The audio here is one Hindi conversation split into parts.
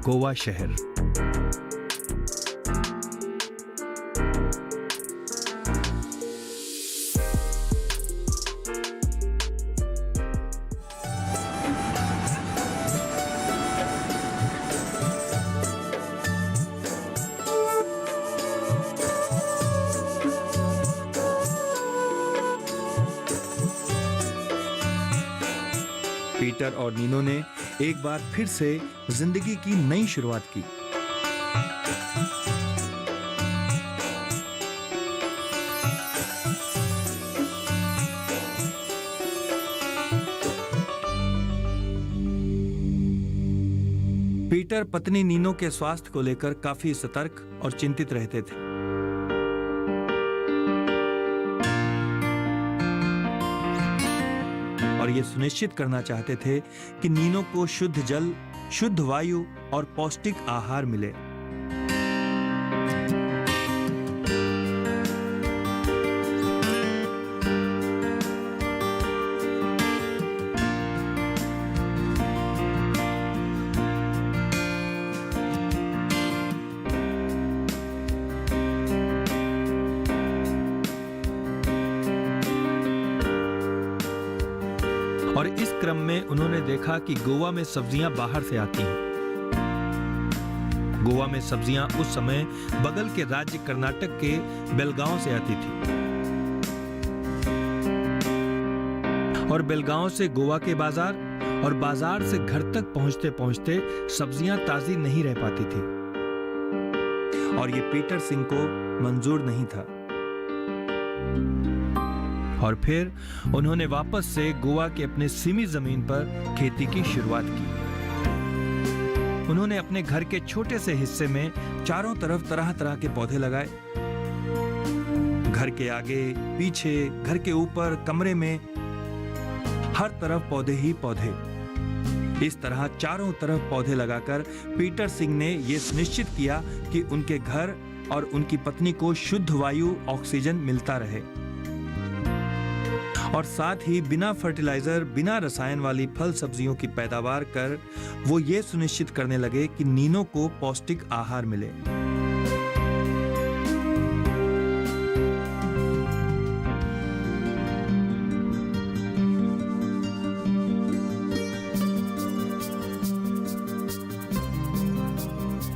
गोवा शहर। पीटर और नीनो ने एक बार फिर से जिंदगी की नई शुरुआत की। पीटर पत्नी नीनो के स्वास्थ्य को लेकर काफी सतर्क और चिंतित रहते थे। और ये सुनिश्चित करना चाहते थे कि नीनो को शुद्ध जल, शुद्ध वायु और पौष्टिक आहार मिले। और इस क्रम में उन्होंने देखा कि गोवा में सब्जियां बाहर से आती हैं। गोवा में सब्जियां उस समय बगल के राज्य कर्नाटक के बेलगांव से आती थी और बेलगांव से गोवा के बाजार और बाजार से घर तक पहुंचते पहुंचते सब्जियां ताजी नहीं रह पाती थी और ये पीटर सिंह को मंजूर नहीं था। और फिर उन्होंने वापस से गोवा के अपने सीमित जमीन पर खेती की शुरुआत की। उन्होंने अपने घर के छोटे से हिस्से में चारों तरफ तरह तरह के पौधे लगाए। घर के आगे, पीछे, घर के ऊपर, कमरे में, हर तरफ पौधे ही पौधे। इस तरह चारों तरफ पौधे लगाकर पीटर सिंह ने यह सुनिश्चित किया कि उनके घर और उनकी पत्नी को शुद्ध वायु, ऑक्सीजन मिलता रहे और साथ ही बिना फर्टिलाइजर, बिना रसायन वाली फल सब्जियों की पैदावार कर वो ये सुनिश्चित करने लगे कि नीनो को पौष्टिक आहार मिले।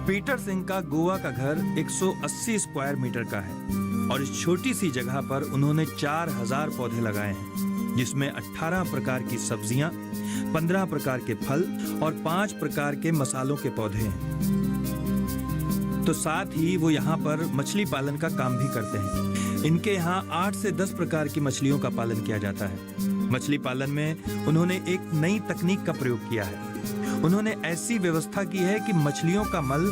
पीटर सिंह का गोवा का घर 180 स्क्वायर मीटर का है और इस छोटी सी जगह पर उन्होंने 4000 पौधे लगाए हैं, जिसमें 18 प्रकार की सब्जियां, 15 प्रकार के फल और 5 प्रकार के मसालों के पौधे हैं। तो साथ ही वो यहाँ पर मछली पालन का काम भी करते हैं। इनके यहाँ 8 से 10 प्रकार की मछलियों का पालन किया जाता है। मछली पालन में उन्होंने एक नई तकनीक का प्रयोग किया है। उन्होंने ऐसी व्यवस्था की है कि मछलियों का मल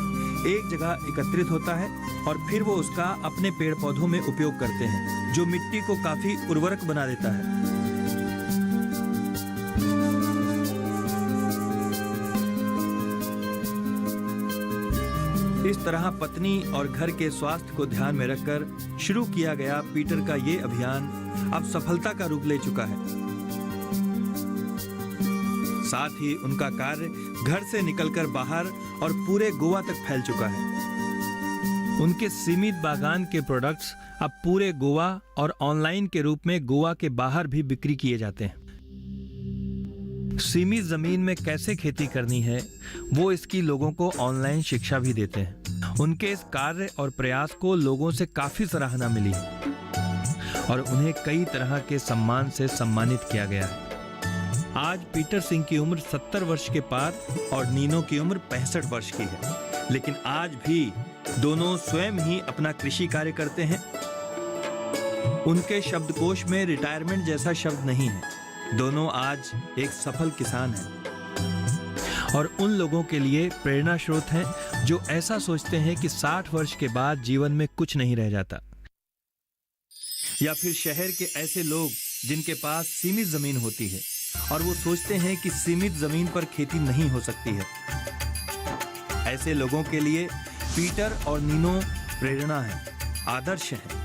एक जगह एकत्रित होता है और फिर वो उसका अपने पेड़ पौधों में उपयोग करते हैं, जो मिट्टी को काफी उर्वरक बना देता है। इस तरह पत्नी और घर के स्वास्थ्य को ध्यान में रखकर शुरू किया गया पीटर का ये अभियान अब सफलता का रूप ले चुका है। साथ ही उनका कार्य घर से निकलकर बाहर और पूरे गोवा तक फैल चुका है। उनके सीमित बागान के प्रोडक्ट्स अब पूरे गोवा और ऑनलाइन के रूप में गोवा के बाहर भी बिक्री किए जाते हैं। सीमित जमीन में कैसे खेती करनी है, वो इसकी लोगों को ऑनलाइन शिक्षा भी देते हैं। उनके इस कार्य और प्रयास को लोगों से काफी सराहना मिली है और उन्हें कई तरह के सम्मान से सम्मानित किया गया है। आज पीटर सिंह की उम्र 70 वर्ष के पार और नीनो की उम्र 65 वर्ष की है, लेकिन आज भी दोनों स्वयं ही अपना कृषि कार्य करते हैं। उनके शब्दकोश में रिटायरमेंट जैसा शब्द नहीं है। दोनों आज एक सफल किसान हैं और उन लोगों के लिए प्रेरणा स्रोत हैं जो ऐसा सोचते हैं कि 60 वर्ष के बाद जीवन में कुछ नहीं रह जाता, या फिर शहर के ऐसे लोग जिनके पास सीमित जमीन होती है और वो सोचते हैं कि सीमित जमीन पर खेती नहीं हो सकती है। ऐसे लोगों के लिए पीटर और नीनो प्रेरणा है, आदर्श है।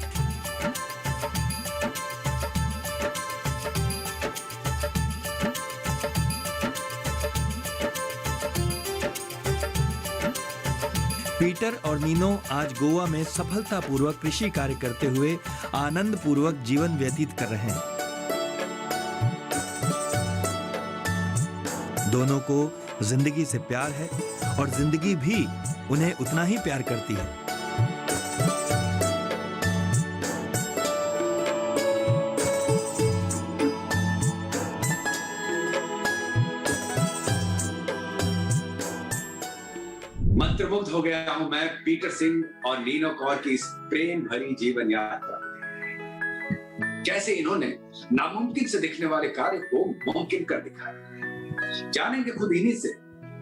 पीटर और नीनो आज गोवा में सफलतापूर्वक कृषि कार्य करते हुए आनंद पूर्वक जीवन व्यतीत कर रहे हैं। दोनों को जिंदगी से प्यार है और जिंदगी भी उन्हें उतना ही प्यार करती है। मंत्रमुग्ध हो गया हूं मैं पीटर सिंह और नीनो कौर की इस प्रेम भरी जीवन यात्रा। कैसे इन्होंने नामुमकिन से दिखने वाले कार्य को मुमकिन कर दिखाया, जानेंगे खुद इन्हीं से,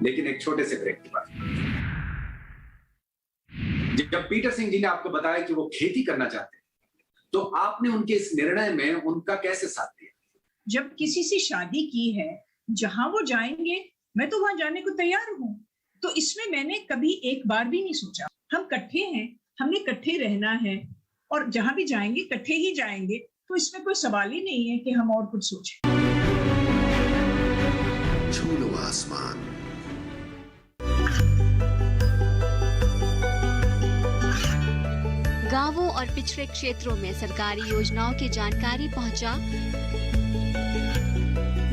लेकिन एक छोटे से ब्रेक के बाद। जब पीटर सिंह जी ने आपको बताया कि वो खेती करना चाहते हैं, तो आपने उनके इस निर्णय में उनका कैसे साथ दिया? जब किसी से शादी की है, जहां वो जाएंगे मैं तो वहां जाने को तैयार हूं। तो इसमें मैंने कभी एक बार भी नहीं सोचा। हम इकट्ठे हैं, हमने इकट्ठे रहना है और जहां भी जाएंगे इकट्ठे ही जाएंगे, तो इसमें कोई सवाल ही नहीं है कि हम और कुछ सोचें। छू लो आसमान। गांवों और पिछड़े क्षेत्रों में सरकारी योजनाओं की जानकारी पहुंचा।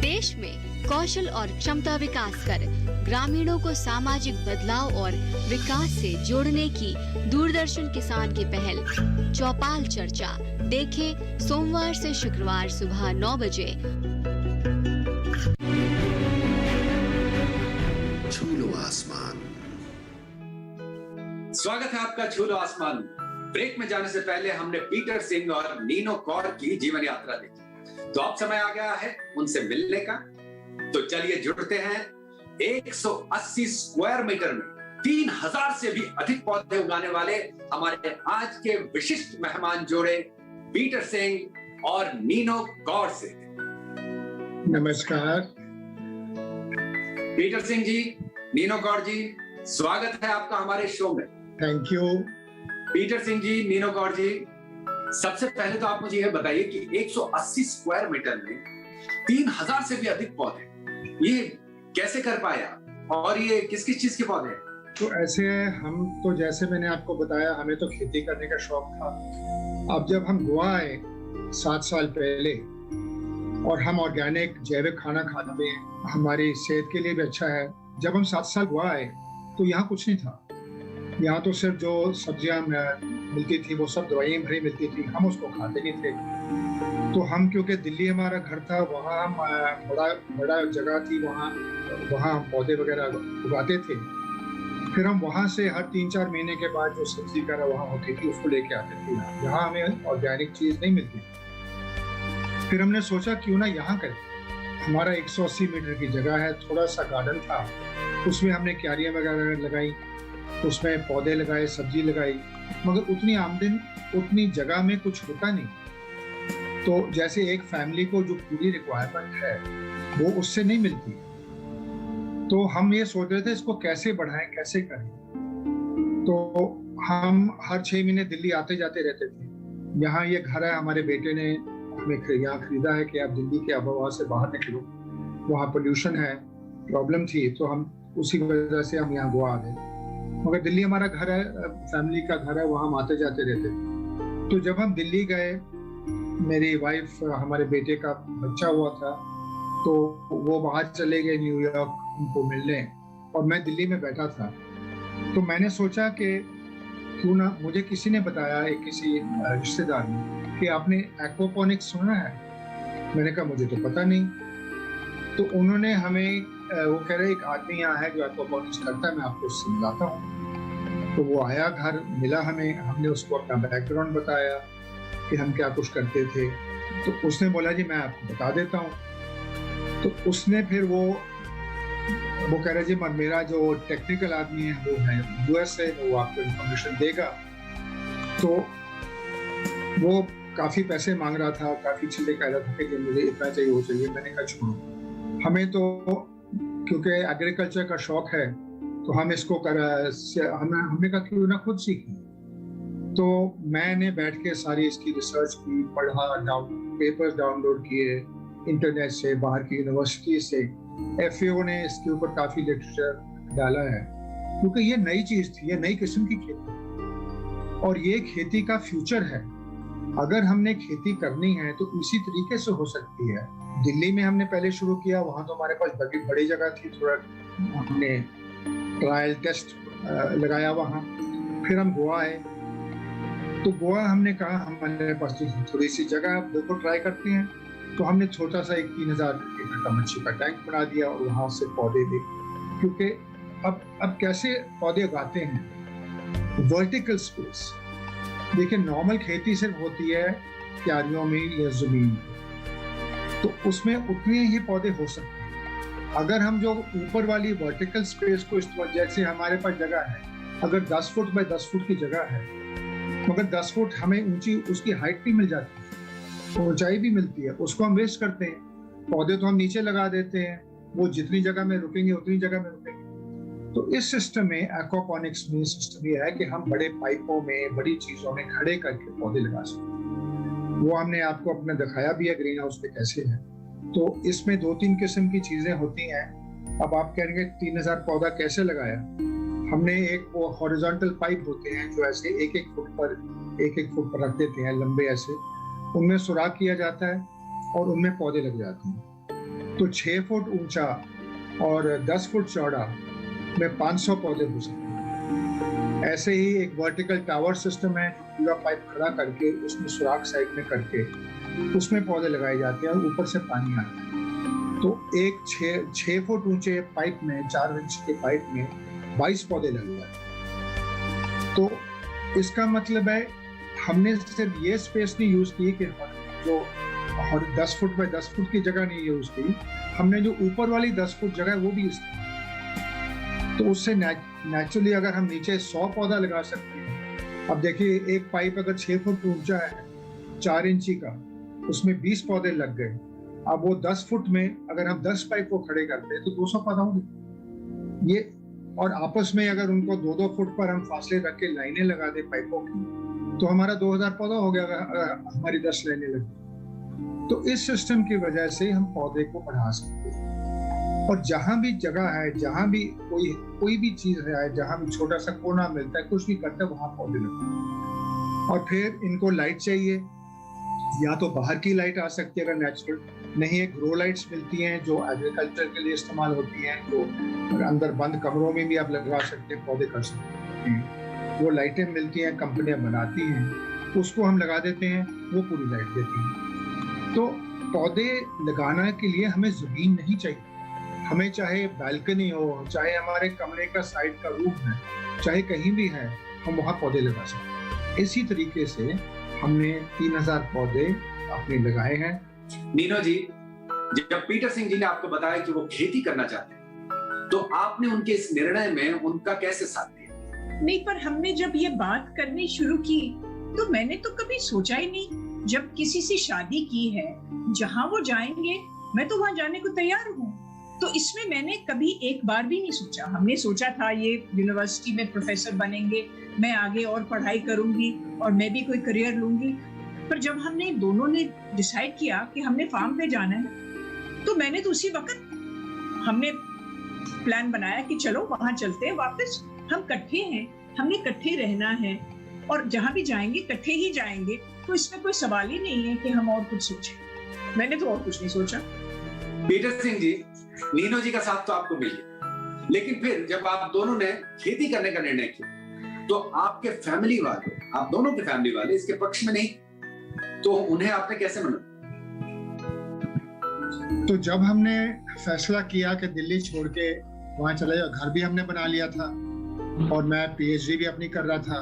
देश में कौशल और क्षमता विकास कर ग्रामीणों को सामाजिक बदलाव और विकास से जोड़ने की दूरदर्शन किसान की पहल चौपाल चर्चा देखें सोमवार से शुक्रवार सुबह 9 बजे। छू लो आसमान। स्वागत है आपका छू लो आसमान। ब्रेक में जाने से पहले हमने पीटर सिंह और नीनो कौर की जीवन यात्रा देखी, तो अब समय आ गया है उनसे मिलने का। तो चलिए जुड़ते हैं 180 स्क्वायर मीटर में 3000 से भी अधिक पौधे उगाने वाले हमारे आज के विशिष्ट मेहमान जोड़े पीटर सिंह और नीनो कौर से। नमस्कार पीटर सिंह जी, नीनो कौर जी, स्वागत है आपका हमारे शो में। Thank you. Peter Singh ji, Nino Kaur ji, सबसे पहले तो आप मुझे यह बताइए कि 180 स्क्वायर मीटर में 3000 से भी अधिक पौधे, ये कैसे कर पाया और ये किस किस चीज के पौधे हैं? तो ऐसे हम तो जैसे मैंने आपको बताया, हमें तो खेती करने का शौक था। अब जब हम गोवा आए 7 साल पहले और हम ऑर्गेनिक जैविक खाना खाते हैं, हमारी सेहत के लिए भी अच्छा है। जब हम 7 साल गोवा आए तो यहाँ कुछ नहीं था। यहाँ तो सिर्फ जो सब्जियां मिलती थी वो सब दवाइयाँ भरी मिलती थी, हम उसको खाते नहीं थे। तो हम क्योंकि दिल्ली हमारा घर था, वहाँ हम बड़ा जगह थी, वहाँ हम पौधे वगैरह उगाते थे। फिर हम वहाँ से हर 3-4 महीने के बाद जो सब्जी वगैरह वहाँ होती थी उसको लेके आते थे। यहाँ हमें ऑर्गेनिक चीज़ नहीं मिलती। फिर हमने सोचा क्यों ना यहाँ करें। हमारा 180 मीटर की जगह है, थोड़ा सा गार्डन था, उसमें हमने क्यारियाँ वगैरह लगाई, उसमें पौधे लगाए, सब्जी लगाई, मगर उतनी आमदन उतनी जगह में कुछ होता नहीं। तो जैसे एक फैमिली को जो पूरी रिक्वायरमेंट है वो उससे नहीं मिलती। तो हम ये सोच रहे थे इसको कैसे बढ़ाएं, कैसे करें। तो हम हर 6 महीने दिल्ली आते जाते रहते थे। यहाँ ये घर है, हमारे बेटे ने हमें यहाँ खरीदा है कि आप दिल्ली के आबोहवा से बाहर निकलो, वहाँ पोल्यूशन है, प्रॉब्लम थी, तो हम उसी वजह से हम यहाँ गोवा आ गए। मगर दिल्ली हमारा घर है, फैमिली का घर है, वहाँ हम आते जाते रहते थे। तो जब हम दिल्ली गए, मेरी वाइफ, हमारे बेटे का बच्चा हुआ था, तो वो बाहर चले गए न्यूयॉर्क उनको मिलने, और मैं दिल्ली में बैठा था। तो मैंने सोचा कि क्यों ना, मुझे किसी ने बताया, किसी रिश्तेदार ने, कि आपने एक्वापोनिक्स सुना है। मैंने कहा मुझे तो पता नहीं। तो उन्होंने हमें, वो कह रहे एक आदमी यहाँ है जो एक्वापोनिक्स करता है, मैं आपको समझाता हूँ। तो वो आया, घर मिला हमें, हमने उसको अपना बैकग्राउंड बताया कि हम क्या कुछ करते थे। तो उसने बोला जी मैं आपको बता देता हूँ। तो उसने फिर वो कह रहे जी मेरा जो टेक्निकल आदमी है वो है यूएस से, वो आपको इन्फॉर्मेशन देगा। तो वो काफ़ी पैसे मांग रहा था, काफ़ी चीज़ें कह रहा था कि मुझे इतना चाहिए वो चाहिए। मैंने कहा छोड़ो, हमें तो क्योंकि एग्रीकल्चर का शौक है तो हम इसको हमने कहा क्यों ना खुद सीखें। तो मैंने बैठ के सारी इसकी रिसर्च की, पढ़ा, पेपर्स डाउनलोड किए इंटरनेट से, बाहर की यूनिवर्सिटी से। FAO ने इसके ऊपर काफ़ी लिटरेचर डाला है। क्योंकि ये नई चीज थी, ये नई किस्म की खेती और ये खेती का फ्यूचर है। अगर हमने खेती करनी है तो इसी तरीके से हो सकती है। दिल्ली में हमने पहले शुरू किया, वहां तो हमारे पास बड़ी जगह थी, थोड़ा हमने ट्रायल टेस्ट लगाया वहां। फिर हम गोवा आए, तो गोवा हमने कहा हमारे पास थोड़ी सी जगह, देखो ट्राई करते हैं। तो हमने छोटा सा एक 3000 लीटर का मच्छी का टैंक बना दिया और वहां से पौधे दे, क्योंकि अब कैसे पौधे उगाते हैं, वर्टिकल स्पेस। देखिए नॉर्मल खेती सिर्फ होती है क्यारियों में या जमीन में, तो उसमें उतने ही पौधे हो सकते हैं। अगर हम जो ऊपर वाली वर्टिकल स्पेस को इस्तेमाल, जैसे हमारे पास जगह है, अगर 10 फुट बाय 10 फुट की जगह है, मगर 10 फुट हमें ऊंची उसकी हाइट भी मिल जाती है, ऊंचाई भी मिलती है, उसको हम वेस्ट करते हैं। पौधे तो हम नीचे लगा देते हैं, वो जितनी जगह में रुकेंगे उतनी जगह में रुकेंगे। तो इस सिस्टम में, एक्वापॉनिक्स में सिस्टम ये है कि हम बड़े पाइपों में, बड़ी चीजों में खड़े करके पौधे लगा सकते हैं। वो हमने आपको अपना दिखाया भी है ग्रीन हाउस पे कैसे है। तो इसमें 2-3 किस्म की चीजें होती हैं। अब आप कहेंगे 3000 पौधा कैसे लगाया? हमने एक वो हॉरिजॉन्टल पाइप होते हैं जो ऐसे 1-1 फुट पर 1-1 फुट पर रख देते हैं, लंबे ऐसे, उनमें सुराख किया जाता है और उनमें पौधे लग जाते हैं। तो 6 फुट ऊंचा और 10 फुट चौड़ा में 500 पौधे हो सकते हैं। ऐसे ही एक वर्टिकल टावर सिस्टम है, पूरा पाइप खड़ा करके उसमें सुराख साइड में करके उसमें पौधे लगाए जाते हैं और ऊपर से पानी आता है। तो एक 6 फुट ऊंचे पाइप में, 4 इंच के पाइप में 22 पौधे लग जाते हैं। तो इसका मतलब है हमने सिर्फ ये स्पेस नहीं यूज की कि जो 10 फुट बाय 10 फुट की जगह नहीं यूज की, हमने जो ऊपर वाली 10 फुट जगह है वो भी इस्तेमाल। तो उससे नेचुरली अगर हम नीचे 100 पौधा लगा सकते हैं। अब देखिए एक पाइप अगर 6 फुट ऊंचा है, 4 इंची का, उसमें 20 पौधे लग गए। अब वो 10 फुट में अगर हम 10 पाइप को खड़े करते हैं तो 200 पौधा होंगे। ये और आपस में अगर उनको 2-2 फुट पर हम फासले रख के लाइनें लगा दें पाइपों की, तो हमारा 2000 पौधा हो गया अगर हमारी 10 लाइनें लगी। तो इस सिस्टम की वजह से हम पौधे को बढ़ा सकते हैं। और जहां भी जगह है, जहां भी कोई भी चीज है, जहां भी छोटा सा कोना मिलता है, कुछ भी करते हैं, वहां पौधे लगते हैं। और फिर इनको लाइट चाहिए, या तो बाहर की लाइट आ सकती है अगर नेचुरल नहीं है, ग्रो लाइट्स मिलती हैं जो एग्रीकल्चर के लिए इस्तेमाल होती हैं, जो अंदर बंद कमरों में भी आप लगा सकते हैं, पौधे कर सकते हैं। वो लाइटें मिलती हैं, कंपनियां बनाती हैं, उसको हम लगा देते हैं, वो पूरी लाइट देती हैं। तो पौधे लगाने के लिए हमें जमीन नहीं चाहिए, हमें चाहे बालकनी हो, चाहे हमारे कमरे का साइड का रूम है, चाहे कहीं भी है, हम वहाँ पौधे लगा सकते हैं। इसी तरीके से हमने 3000 पौधे अपने लगाए हैं। नीनो जी, जब पीटर सिंह जी ने आपको बताया कि वो खेती करना चाहते हैं, तो आपने उनके इस निर्णय में उनका कैसे साथ दिया? नहीं, पर हमने जब ये बात करनी शुरू की तो मैंने तो कभी सोचा ही नहीं। जब किसी से शादी की है, जहां वो जाएंगे मैं तो वहां जाने को तैयार हूँ। तो इसमें मैंने कभी एक बार भी नहीं सोचा। हमने सोचा था ये यूनिवर्सिटी में प्रोफेसर बनेंगे, मैं आगे और पढ़ाई करूंगी और मैं भी कोई करियर लूंगी। पर जब हमने दोनों ने डिसाइड किया कि हमने फार्म पे जाना है, तो मैंने तो उसी वक्त हमने प्लान बनाया कि चलो वहां चलते हैं वापस। हम इकट्ठे हैं, हमने इकट्ठे रहना है और जहां भी जाएंगे इकट्ठे ही जाएंगे। तो इसमें कोई सवाल ही नहीं है कि हम और कुछ सोचें। मैंने तो और कुछ नहीं सोचा। पीटर सिंह जी, नीनो जी का साथ तो आपको मिल गया, लेकिन फिर जब आप दोनों ने खेती करने का निर्णय किया तो आपके फैमिली वाले, आप दोनों के फैमिली वाले इसके पक्ष में नहीं, तो उन्हें आपने कैसे मनाया? तो जब हमने फैसला किया कि दिल्ली छोड़ के वहां चले जाओ, घर भी हमने बना लिया था और मैं पीएचडी भी अपनी कर रहा था।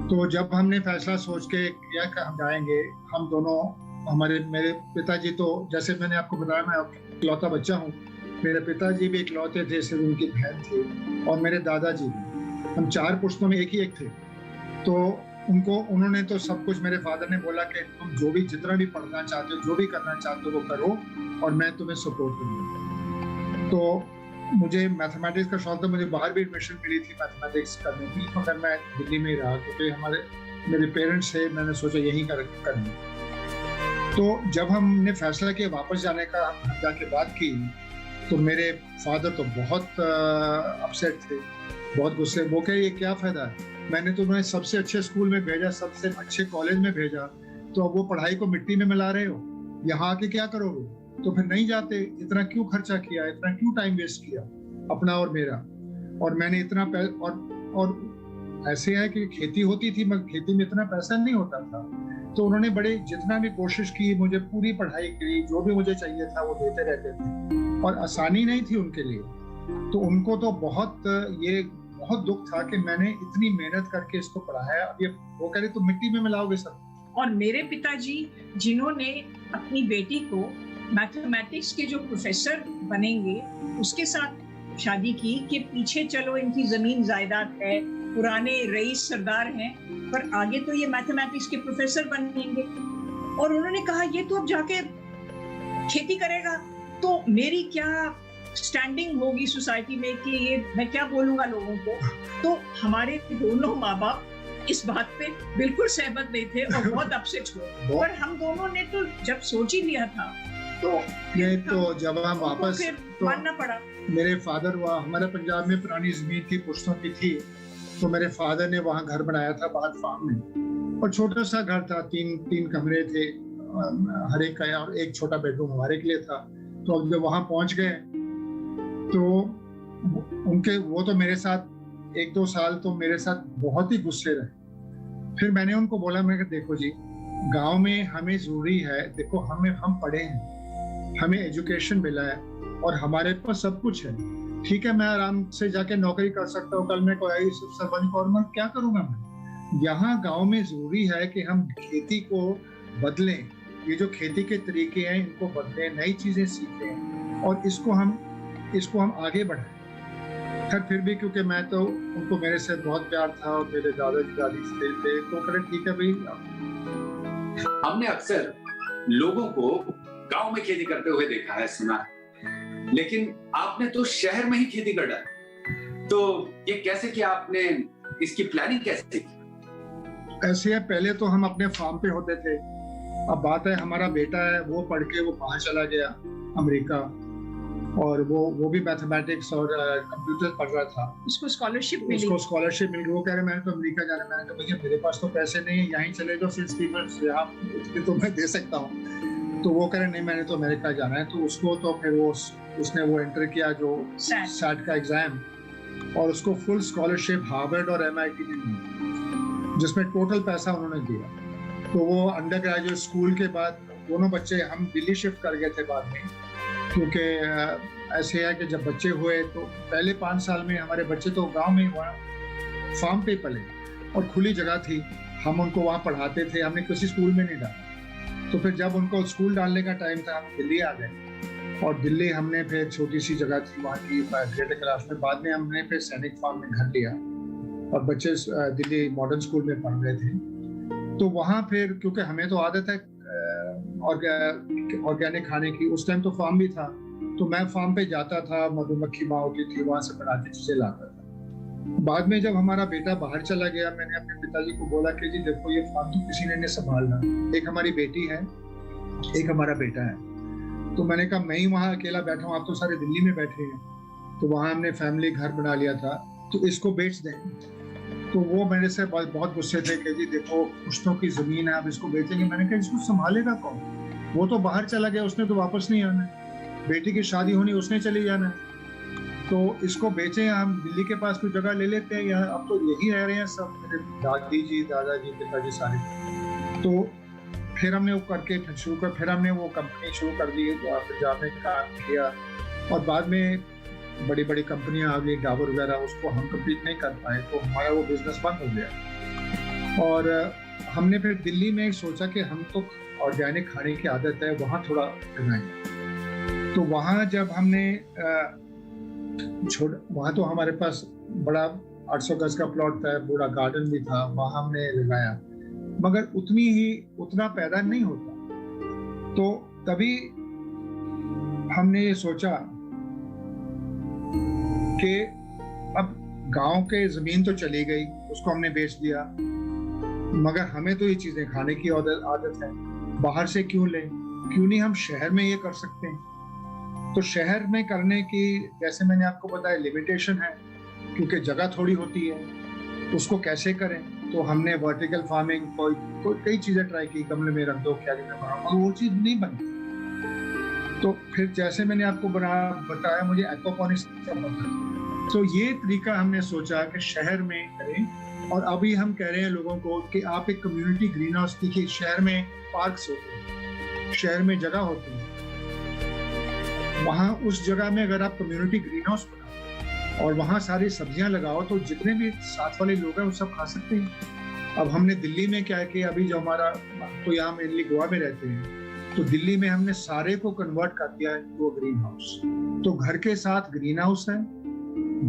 तो जब हमने फैसला सोच के किया कि हम जाएंगे, हम दोनों, मेरे पिताजी तो, जैसे मैंने आपको बताया, मैं इकलौता बच्चा हूँ, मेरे पिताजी भी इकलौते थे, सिर्फ उनकी बहन थी, और मेरे दादाजी भी, हम 4 पुश्तों में एक ही एक थे। तो उन्होंने तो सब कुछ, मेरे फादर ने बोला कि तुम जो भी, जितना भी पढ़ना चाहते हो, जो भी करना चाहते हो वो करो और मैं तुम्हें सपोर्ट करूँगा। तो मुझे मैथमेटिक्स का शौक था, मुझे बाहर भी एडमिशन मिली थी मैथमेटिक्स करने की, मगर मैं दिल्ली में ही रहा क्योंकि मेरे पेरेंट्स थे, मैंने सोचा यहीं करनी। तो जब हमने फैसला किया वापस जाने का, जाके बात की, तो मेरे फादर तो बहुत अपसेट थे बहुत गुस्से। वो कहे ये क्या फायदा है, मैंने तुम्हें सबसे अच्छे स्कूल में भेजा, सबसे अच्छे कॉलेज में भेजा, तो अब वो पढ़ाई को मिट्टी में मिला रहे हो, यहाँ आके क्या करोगे? तो फिर नहीं जाते। इतना क्यों खर्चा किया, इतना क्यों टाइम वेस्ट किया अपना और मेरा, और मैंने इतना और ऐसे है कि खेती होती थी मगर खेती में इतना पैसा नहीं होता था। तो उन्होंने बड़े जितना भी कोशिश की, मुझे पूरी पढ़ाई की, जो भी मुझे चाहिए था वो देते रहते थे, और आसानी नहीं थी उनके लिए। तो उनको तो बहुत दुख था कि मैंने इतनी मेहनत करके इसको पढ़ाया, अब ये वो कह रहे तो मिट्टी में मिलाओगे सब। और मेरे पिताजी जिन्होंने अपनी बेटी को मैथमेटिक्स के जो प्रोफेसर बनेंगे उसके साथ शादी की, कि पीछे चलो इनकी जमीन जायदाद है, पुराने रईस सरदार हैं, पर आगे तो ये मैथमेटिक्स के प्रोफेसर बनेंगे। और उन्होंने कहा ये तो अब जाके खेती करेगा, तो मेरी क्या स्टैंडिंग होगी सोसाइटी में कि ये मैं क्या बोलूंगा लोगों को। तो हमारे दोनों माँ बाप इस बात पे बिल्कुल सहमत नहीं थे और बहुत अपसेट हुए। पर हम दोनों ने तो जब सोच ही लिया था तो ये तो जब हम वापस फिर मानना पड़ा। मेरे फादर हमारे पंजाब में पुरानी जमीन थी, पुश्तों की थी, तो मेरे फादर ने वहाँ घर बनाया था बाहर फार्म में, और छोटा सा घर था, तीन कमरे थे हर एक का, और एक छोटा बेडरूम हमारे के लिए था। तो अब जब वहाँ पहुँच गए तो वो तो मेरे साथ 1-2 साल तो मेरे साथ बहुत ही गुस्से रहे। फिर मैंने उनको बोला, मैं देखो जी, गांव में हमें जरूरी है, देखो हम पढ़े हैं, हमें एजुकेशन मिला है और हमारे पास सब कुछ है, ठीक है, मैं आराम से जाके नौकरी कर सकता हूँ, कल मैं कोई सरपंच फॉर्मर क्या करूंगा मैं। यहाँ गांव में जरूरी है कि हम खेती को बदलें, ये जो खेती के तरीके हैं इनको बदलें, नई चीजें सीखें और इसको हम आगे बढ़ाएं। फिर भी क्योंकि मैं तो उनको मेरे से बहुत प्यार था और मेरे दादाजी दादी से थे, तो करें ठीक है भाई। हमने अक्सर लोगों को गांव में खेती करते हुए देखा है, सुना है, लेकिन आपने तो शहर में ही खेती कर डाली। तो ये कैसे किया आपने, इसकी प्लानिंग कैसे की? ऐसे है, पहले तो हम अपने फार्म पे होते थे। अब बात है हमारा बेटा है, वो पढ़ के वो बाहर चला गया अमेरिका, और वो भी मैथमेटिक्स और कंप्यूटर पढ़ रहा था। उसको स्कॉलरशिप मिली। वो कह रहे मैंने तो अमेरिका जाना। मैंने कहा भैया मेरे पास तो पैसे नहीं है, यहीं चले जाओ फिर स्टीफेंस, यहाँ तो मैं दे सकता हूँ। तो वो कह रहे नहीं मैंने तो अमेरिका जाना है। तो उसको तो फिर उसने वो एंटर किया जो सैट का एग्जाम, और उसको फुल स्कॉलरशिप हार्वर्ड और MIT ने दी, जिसमें टोटल पैसा उन्होंने दिया। तो वो अंडर ग्रेजुएट स्कूल के बाद दोनों बच्चे हम दिल्ली शिफ्ट कर गए थे बाद में, क्योंकि ऐसे है कि जब बच्चे हुए तो पहले 5 साल में हमारे बच्चे तो गांव में वहाँ फार्म पे पले और खुली जगह थी, हम उनको वहाँ पढ़ाते थे, हमने किसी स्कूल में नहीं डाला। तो फिर जब उनको स्कूल डालने का टाइम था हम दिल्ली आ गए, और दिल्ली हमने फिर छोटी सी जगह थी वहाँ की ग्रेटर क्लास में, बाद में हमने फिर सैनिक फार्म में घर लिया और बच्चे दिल्ली मॉडर्न स्कूल में पढ़ रहे थे। तो वहाँ फिर क्योंकि हमें तो आदत है ऑर्गेनिक खाने की, उस टाइम तो फार्म भी था, तो मैं फार्म पे जाता था, मधुमक्खी माँ होती थी, वहां से बनाती चीजें लाता था। बाद में जब हमारा बेटा बाहर चला गया, मैंने अपने पिताजी को बोला कि जी देखो ये फार्म तो किसी ने नहीं संभालना, एक हमारी बेटी है, एक हमारा बेटा है। तो मैंने कहा मैं ही वहाँ अकेला बैठा हूँ, आप तो सारे दिल्ली में बैठे हैं। तो वहाँ हमने फैमिली घर बना लिया था, तो इसको बेच दें। तो वो मेरे से बहुत गुस्से थे कि जी देखो पुश्तों की जमीन है, आप इसको बेचेंगे। मैंने कहा इसको संभालेगा कौन, वो तो बाहर चला गया, उसने तो वापस नहीं आना है, बेटी की शादी होनी उसने चली जाना है, तो इसको बेचें, हम दिल्ली के पास कोई जगह ले लेते हैं, यहाँ अब तो यही रह रहे हैं सब, मेरे दादी जी दादाजी पिताजी सारे। तो फिर हमने वो करके फिर हमने वो कंपनी शुरू कर दी, तो पंजाब में काम किया, और बाद में बड़ी बड़ी कंपनियां आ गई, डाबर वगैरह, उसको हम कम्पीट नहीं कर पाए, तो हमारा वो बिजनेस बंद हो गया। और हमने फिर दिल्ली में सोचा कि हम तो ऑर्गेनिक खाने की आदत है, वहाँ थोड़ा लगाएंगे। तो वहाँ जब हमने वहाँ तो हमारे पास बड़ा 800 गज का प्लॉट था, पूरा गार्डन भी था, वहाँ हमने लगाया, मगर उतना पैदा नहीं होता। तो तभी हमने ये सोचा कि अब गांव के जमीन तो चली गई, उसको हमने बेच दिया, मगर हमें तो ये चीजें खाने की आदत है, बाहर से क्यों लें, क्यों नहीं हम शहर में ये कर सकते हैं। तो शहर में करने की, जैसे मैंने आपको बताया, लिमिटेशन है क्योंकि जगह थोड़ी होती है, उसको कैसे करें। तो हमने वर्टिकल फार्मिंग कई चीजें ट्राई की, गमले में रख दो, क्या और वो चीज नहीं बनती। तो फिर जैसे मैंने आपको बताया मुझे एक्वापॉनिक्स तो ये तरीका हमने सोचा कि शहर में करें। और अभी हम कह रहे हैं लोगों को कि आप एक कम्युनिटी ग्रीन हाउस देखिए, शहर में पार्क्स होते हैं, शहर में जगह होती है, वहाँ उस जगह में अगर आप कम्युनिटी ग्रीन हाउस बनाओ और वहाँ सारी सब्जियां लगाओ तो जितने भी साथ वाले लोग हैं वो सब खा सकते हैं। अब हमने दिल्ली में क्या किया, अभी जो हमारा तो यहाँ मेनली गोवा में रहते हैं, तो दिल्ली में हमने सारे को कन्वर्ट कर दिया है वो ग्रीन हाउस। तो घर के साथ ग्रीन हाउस है,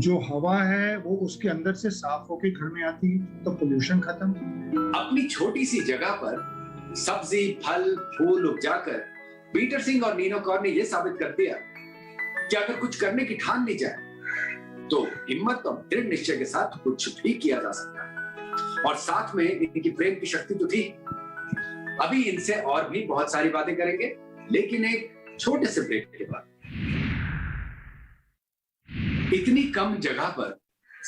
जो हवा है वो उसके अंदर से साफ होके घर में आती है, तो पोल्यूशन खत्म। अपनी छोटी सी जगह पर सब्जी फल फूल उपजाकर पीटर सिंह और नीनो कौर ने यह साबित कर दिया कि अगर कुछ करने की ठान ली जाए तो हिम्मत और दृढ़ निश्चय के साथ कुछ भी किया जा सकता है। और साथ में इनकी प्रेम की शक्ति तो थी। अभी इनसे और भी बहुत सारी बातें करेंगे, लेकिन एक छोटे से ब्रेक के बाद। इतनी कम जगह पर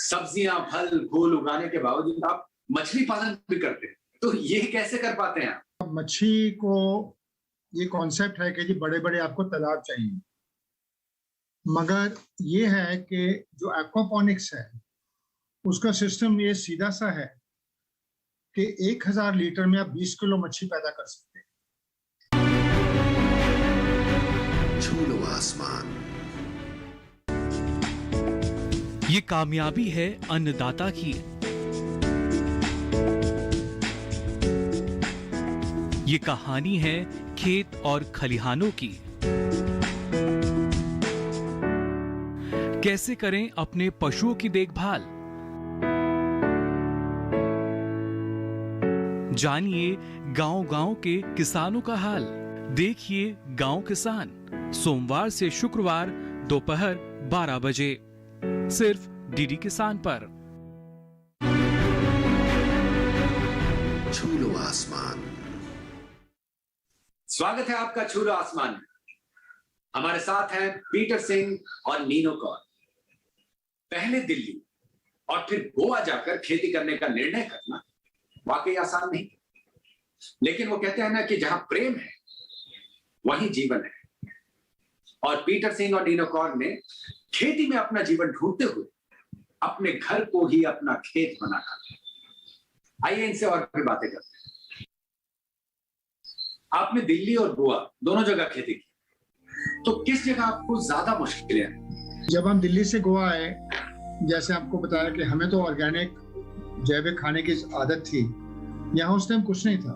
सब्जियां फल फूल उगाने के बावजूद आप मछली पालन भी करते हैं, तो ये कैसे कर पाते हैं आप? मच्छी को ये कॉन्सेप्ट है कि जी बड़े बड़े आपको तालाब चाहिए, मगर ये है कि जो एक्वापॉनिक्स है उसका सिस्टम ये सीधा सा है कि 1000 लीटर में आप 20 किलो मच्छी पैदा कर सकते हैं। छू लो आसमान। ये कामयाबी है अन्नदाता की। ये कहानी है खेत और खलिहानों की। कैसे करें अपने पशुओं की देखभाल, जानिए गांव-गांव के किसानों का हाल। देखिए गांव किसान, सोमवार से शुक्रवार दोपहर 12 बजे सिर्फ डीडी किसान पर। छू लो आसमान। स्वागत है आपका छू लो आसमान में। हमारे साथ हैं पीटर सिंह और नीनो कौर। पहले दिल्ली और फिर गोवा जाकर खेती करने का निर्णय करना वाकई आसान नहीं, लेकिन वो कहते हैं ना कि जहां प्रेम है वहीं जीवन है। और पीटर सिंह और नीनो कौर ने खेती में अपना जीवन ढूंढते हुए अपने घर को ही अपना खेत बनाया। आइए इनसे और भी बातें करते हैं। आपने दिल्ली और गोवा दोनों जगह खेती की, तो किस जगह आपको ज्यादा मुश्किलें आई? जब हम दिल्ली से गोवा आए, जैसे आपको बताया कि हमें तो ऑर्गेनिक जैविक खाने की आदत थी, यहाँ उस टाइम कुछ नहीं था।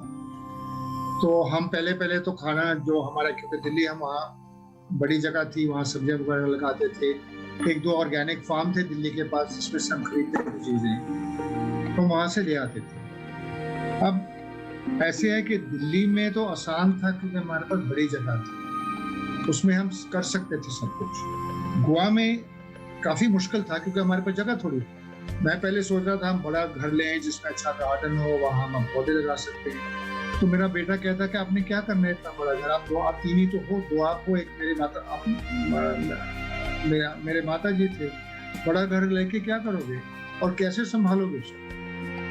तो हम पहले तो खाना जो हमारा, क्योंकि दिल्ली हम वहाँ बड़ी जगह थी, वहाँ सब्जियां वगैरह लगाते थे। 1-2 ऑर्गेनिक फार्म थे दिल्ली के पास जिसमें से हम खरीदते थे चीजें, तो वहाँ से ले आते थे। अब ऐसे है कि दिल्ली में तो आसान था क्योंकि हमारे पास बड़ी जगह थी, उसमें हम कर सकते थे सब कुछ। गोवा में काफी मुश्किल था क्योंकि हमारे पास जगह थोड़ी थी। मैं पहले सोच रहा था हम बड़ा घर लें जिसमें अच्छा गार्डन हो, वहाँ हम पौधे लगा सकते हैं। तो मेरा बेटा कहता कि आपने क्या करना है इतना बड़ा घर, आप 3 ही तो हो, 2 आप हो, एक मेरे माता जी थे, बड़ा घर लेके क्या करोगे और कैसे संभालोगे?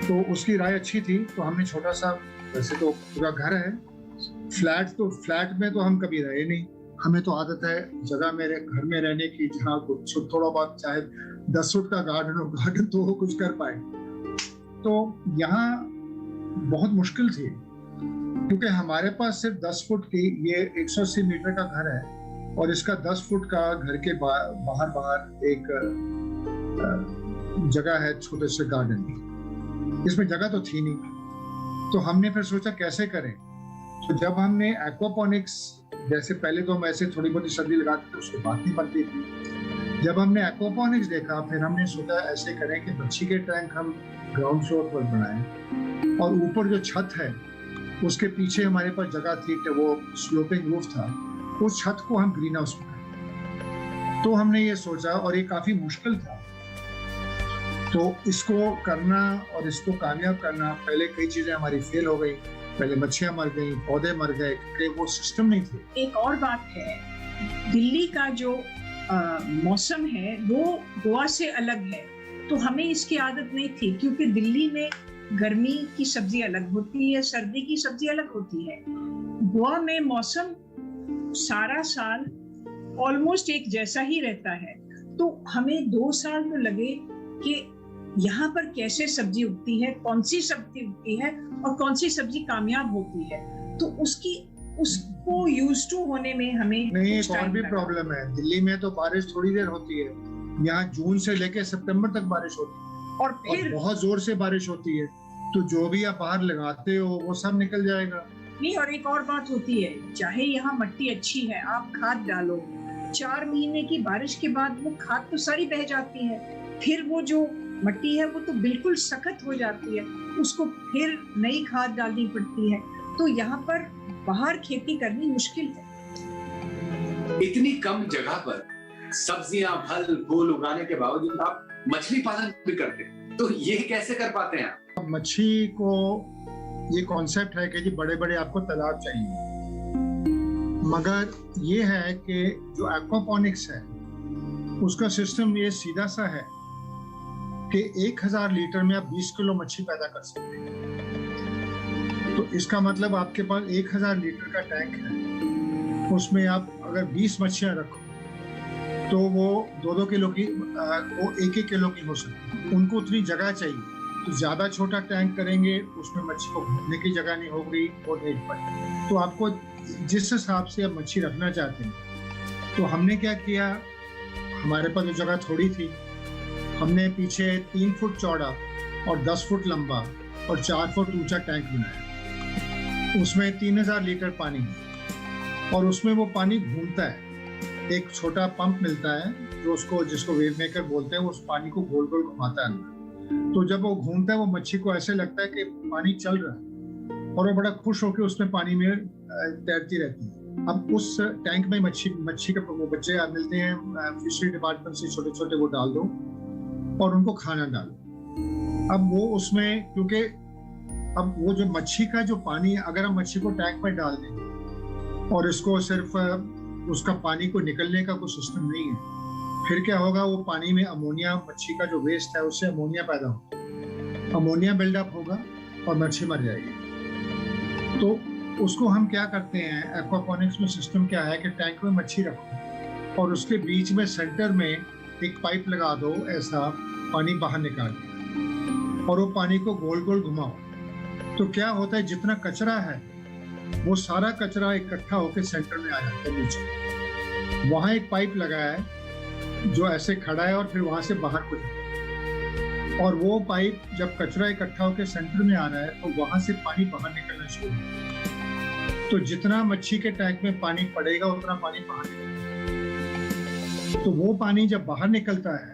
तो उसकी राय अच्छी थी, तो हमने छोटा सा, वैसे तो पूरा घर है, फ्लैट में तो हम कभी रहे नहीं। हमें तो आदत है जगह मेरे घर में रहने की, जहाँ कुछ थोड़ा बहुत चाहे 10 फुट का गार्डन हो, गार्डन तो वो कुछ कर पाए। तो यहाँ बहुत मुश्किल थी क्योंकि हमारे पास सिर्फ 10 फुट की ये 180 मीटर का घर है और इसका 10 फुट का घर के बाहर एक जगह है, छोटे से गार्डन। इसमें जगह तो थी नहीं, तो हमने फिर सोचा कैसे करें। तो जब हमने एक्वापॉनिक्स, जैसे पहले तो हम ऐसे थोड़ी बहुत सब्जी लगाते थे, उसके बाद नहीं बनती थी। जब हमने एक्वापॉनिक्स देखा, फिर हमने सोचा ऐसे करें कि मच्छी के टैंक हम ग्राउंड फ्लोर पर बनाएं और ऊपर जो छत है उसके पीछे हमारे पास जगह थी कि वो स्लोपिंग रूफ था, उस छत को हम ग्रीन हाउस बनाएं। तो हमने ये सोचा और ये काफी मुश्किल था। तो इसको करना और इसको कामयाब करना, पहले कई चीजें हमारी फेल हो गई, पहले मच्छियां मर गई, पौधे मर गए क्योंकि वो सिस्टम नहीं थे। एक और बात है, दिल्ली का जो मौसम है वो गोवा से अलग है। तो हमें इसकी आदत नहीं थी, क्योंकि दिल्ली में गर्मी की सब्जी अलग होती है, सर्दी की सब्जी अलग होती है। गोवा में मौसम सारा साल ऑलमोस्ट एक जैसा ही रहता है, तो हमें 2 साल तो लगे कि यहाँ पर कैसे सब्जी उगती है, कौन सी सब्जी उगती है और कौन सी सब्जी कामयाब होती है। तो उसको यूज टू होने में हमें नहीं, कुछ एक और time भी लगा। प्रॉब्लम है। दिल्ली में तो बारिश थोड़ी देर होती है, यहाँ जून से लेके सितंबर तक बारिश होती है और और फिर बहुत जोर से बारिश होती है, तो जो भी आप बाहर लगाते हो वो सब निकल जाएगा। नहीं, और एक और बात होती है, चाहे यहाँ मट्टी अच्छी है, आप खाद डालो, 4 महीने की बारिश के बाद वो खाद तो सारी बह जाती है, फिर वो जो मट्टी है वो तो बिल्कुल सख्त हो जाती है, उसको फिर नई खाद डालनी पड़ती है। तो यहाँ पर बाहर खेती करनी मुश्किल है। इतनी कम जगह पर सब्जियां, फल, फूल उगाने के बावजूद आप मछली पालन भी करते हैं, तो ये कैसे कर पाते हैं आप? अब मच्छी को ये कॉन्सेप्ट है कि जी बड़े बड़े आपको तालाब चाहिए, मगर ये है कि जो एक्वापॉनिक्स है उसका सिस्टम ये सीधा सा है कि 1000 लीटर में आप 20 किलो मच्छी पैदा कर सकते हैं। तो इसका मतलब आपके पास 1000 लीटर का टैंक है, उसमें आप अगर 20 मच्छियां रखो तो वो 2-2 किलो की, वो 1-1 किलो की हो सकती है। उनको उतनी जगह चाहिए, तो ज्यादा छोटा टैंक करेंगे उसमें मच्छी को घूमने की जगह नहीं होगी, वो नहीं पड़ेगी। तो आपको जिस हिसाब से आप मच्छी रखना चाहते हैं, तो हमने क्या किया, हमारे पास जो जगह थोड़ी थी, हमने पीछे 3 फुट चौड़ा और 10 फुट लंबा और 4 फुट ऊंचा टैंक बनाया। उसमें 3000 लीटर पानी है और उसमें वो पानी घूमता है। एक छोटा पंप मिलता है जो जिसको वेव मेकर बोलते हैं, वो उस पानी को गोल गोल घुमाता है। तो जब वो घूमता है, वो मच्छी को ऐसे लगता है कि पानी चल रहा है और वो बड़ा खुश होकर उसमें पानी में तैरती रहती है। अब उस टैंक में मच्छी के वो बच्चे मिलते हैं फिशरी डिपार्टमेंट से, छोटे छोटे, वो डाल दो और उनको खाना डालो। अब वो उसमें, क्योंकि अब वो जो मच्छी का जो पानी, अगर हम मच्छी को टैंक में डाल दें और इसको सिर्फ उसका पानी को निकलने का कोई सिस्टम नहीं है, फिर क्या होगा, वो पानी में अमोनिया, मच्छी का जो वेस्ट है उससे अमोनिया पैदा होगा, अमोनिया बिल्डअप होगा और मच्छी मर जाएगी। तो उसको हम क्या करते हैं, एक्वापॉनिक्स में सिस्टम क्या है कि टैंक में मच्छी रखो और उसके बीच में सेंटर में एक पाइप लगा दो, ऐसा पानी बाहर निकाल के, और वो पानी को गोल गोल घुमाओ। तो क्या होता है, जितना कचरा है वो सारा कचरा इकट्ठा होकर सेंटर में आ जाता है नीचे। वहां एक पाइप लगाया है जो ऐसे खड़ा है और फिर वहां से बाहर को जाता है, और वो पाइप जब कचरा इकट्ठा होकर सेंटर में आ रहा है तो वहां से पानी बाहर निकलना शुरू होगा। तो जितना मच्छी के टैंक में पानी पड़ेगा उतना पानी बाहर निकलेगा। तो वो पानी जब बाहर निकलता है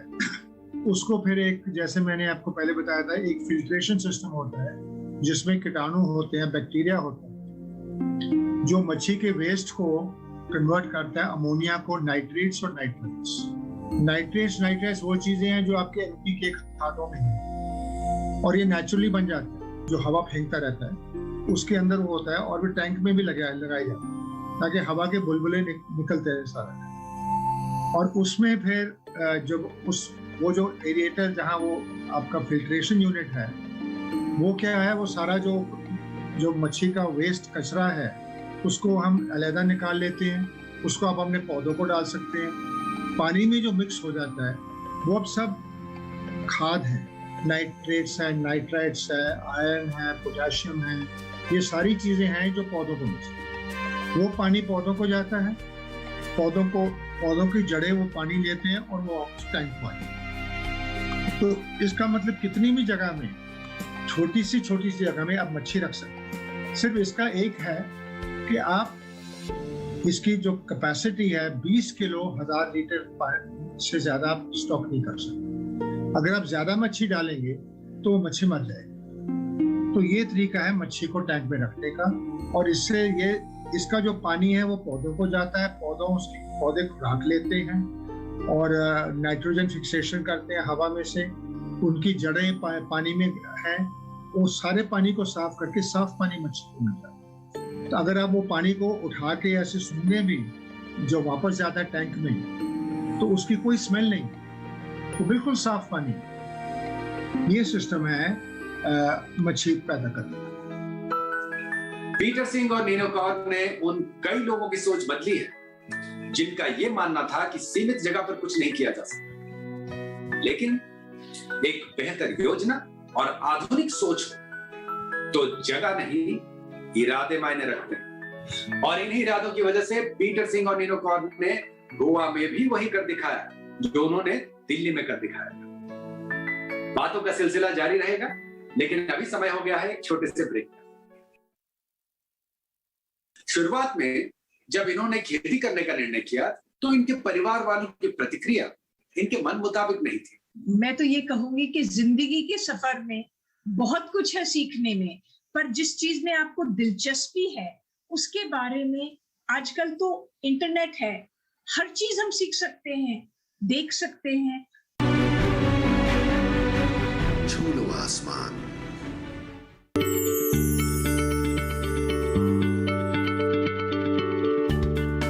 उसको फिर एक, जैसे मैंने आपको पहले बताया था, एक फिल्ट्रेशन सिस्टम होता है जिसमें कीटाणु होते हैं, बैक्टीरिया होता है, जो मच्छी के वेस्ट को कन्वर्ट करता है अमोनिया को नाइट्रेट्स और नाइट्रेट्स वो चीजें हैं जो आपके एनपीके खादों में हैं और ये नेचुरली बन जाता है, जो हवा फेंकता रहता है उसके अंदर वो होता है, और भी टैंक में भी लगाया जाता है ताकि हवा के बुलबुले निकलते रहे सारा। और उसमें फिर जब वो जो एरिएटर, जहाँ वो आपका फिल्ट्रेशन यूनिट है, वो क्या है, वो सारा जो मच्छी का वेस्ट कचरा है उसको हम अलहदा निकाल लेते हैं, उसको आप अपने पौधों को डाल सकते हैं। पानी में जो मिक्स हो जाता है वो अब सब खाद है, नाइट्रेट्स है, नाइट्राइट्स है, आयरन है, पोटेशियम है, ये सारी चीजें हैं जो पौधों को मिलती है। वो पानी पौधों को जाता है, पौधों की जड़ें वो पानी लेते हैं और वो टैंक को आते हैं। तो इसका मतलब कितनी भी जगह में, छोटी सी जगह में आप मच्छी रख सकते हैं। सिर्फ इसका एक है कि आप इसकी जो कैपेसिटी है 20 किलो 1000 लीटर से ज्यादा आप स्टॉक नहीं कर सकते। अगर आप ज्यादा मच्छी डालेंगे तो वो मच्छी मर जाएगी। तो ये तरीका है मच्छी को टैंक में रखने का, और इससे इसका जो पानी है वो पौधों को जाता है, पौधे खुराक लेते हैं और नाइट्रोजन फिक्सेशन करते हैं हवा में से, उनकी जड़ें पानी में हैं, वो सारे पानी को साफ करके साफ पानी मच्छी को मिल जाता है। तो अगर आप वो पानी को उठा के ऐसे सूंघे भी जो वापस जाता है टैंक में, तो उसकी कोई स्मेल नहीं, तो बिल्कुल साफ पानी। ये सिस्टम है मच्छी पैदा करने का। पीटर सिंह और नीनो कौर ने उन कई लोगों की सोच बदली है जिनका यह मानना था कि सीमित जगह पर कुछ नहीं किया जा सकता, लेकिन एक बेहतर योजना और आधुनिक सोच हो तो जगह नहीं, इरादे मायने रखते हैं। और इन्हीं इरादों की वजह से पीटर सिंह और नीनो कौर ने गोवा में भी वही कर दिखाया जो उन्होंने दिल्ली में कर दिखाया था। बातों का सिलसिला जारी रहेगा, लेकिन अभी समय हो गया है एक छोटे से ब्रेक का। शुरुआत में जब इन्होंने खेती करने का निर्णय किया तो इनके परिवार वालों की प्रतिक्रिया इनके मन मुताबिक नहीं थी। मैं तो ये कहूंगी कि जिंदगी के सफर में बहुत कुछ है सीखने में, पर जिस चीज में आपको दिलचस्पी है उसके बारे में आजकल तो इंटरनेट है, हर चीज हम सीख सकते हैं, देख सकते हैं। छू लो आसमान।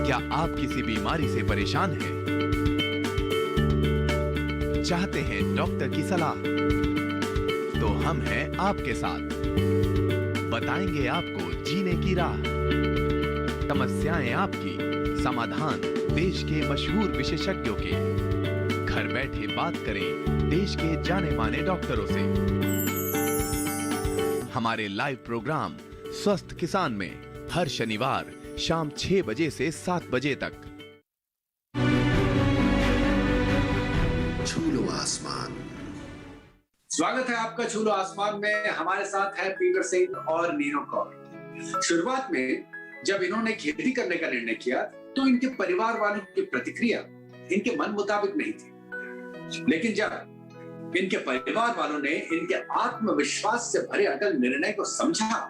क्या आप किसी बीमारी से परेशान हैं? चाहते हैं डॉक्टर की सलाह? तो हम हैं आपके साथ, बताएंगे आपको जीने की राह। समस्याएं आपकी, समाधान देश के मशहूर विशेषज्ञों के। घर बैठे बात करें देश के जाने माने डॉक्टरों से। हमारे लाइव प्रोग्राम स्वस्थ किसान में हर शनिवार शाम 6 बजे से 7 बजे तक। छू लो आसमान। स्वागत है आपका छू लो आसमान में। हमारे साथ है पीटर सिंह और नीनो कौर। शुरुआत में जब इन्होंने खेती करने का निर्णय किया तो इनके परिवार वालों की प्रतिक्रिया इनके मन मुताबिक नहीं थी, लेकिन जब इनके परिवार वालों ने इनके आत्मविश्वास से भरे अटल निर्णय को समझा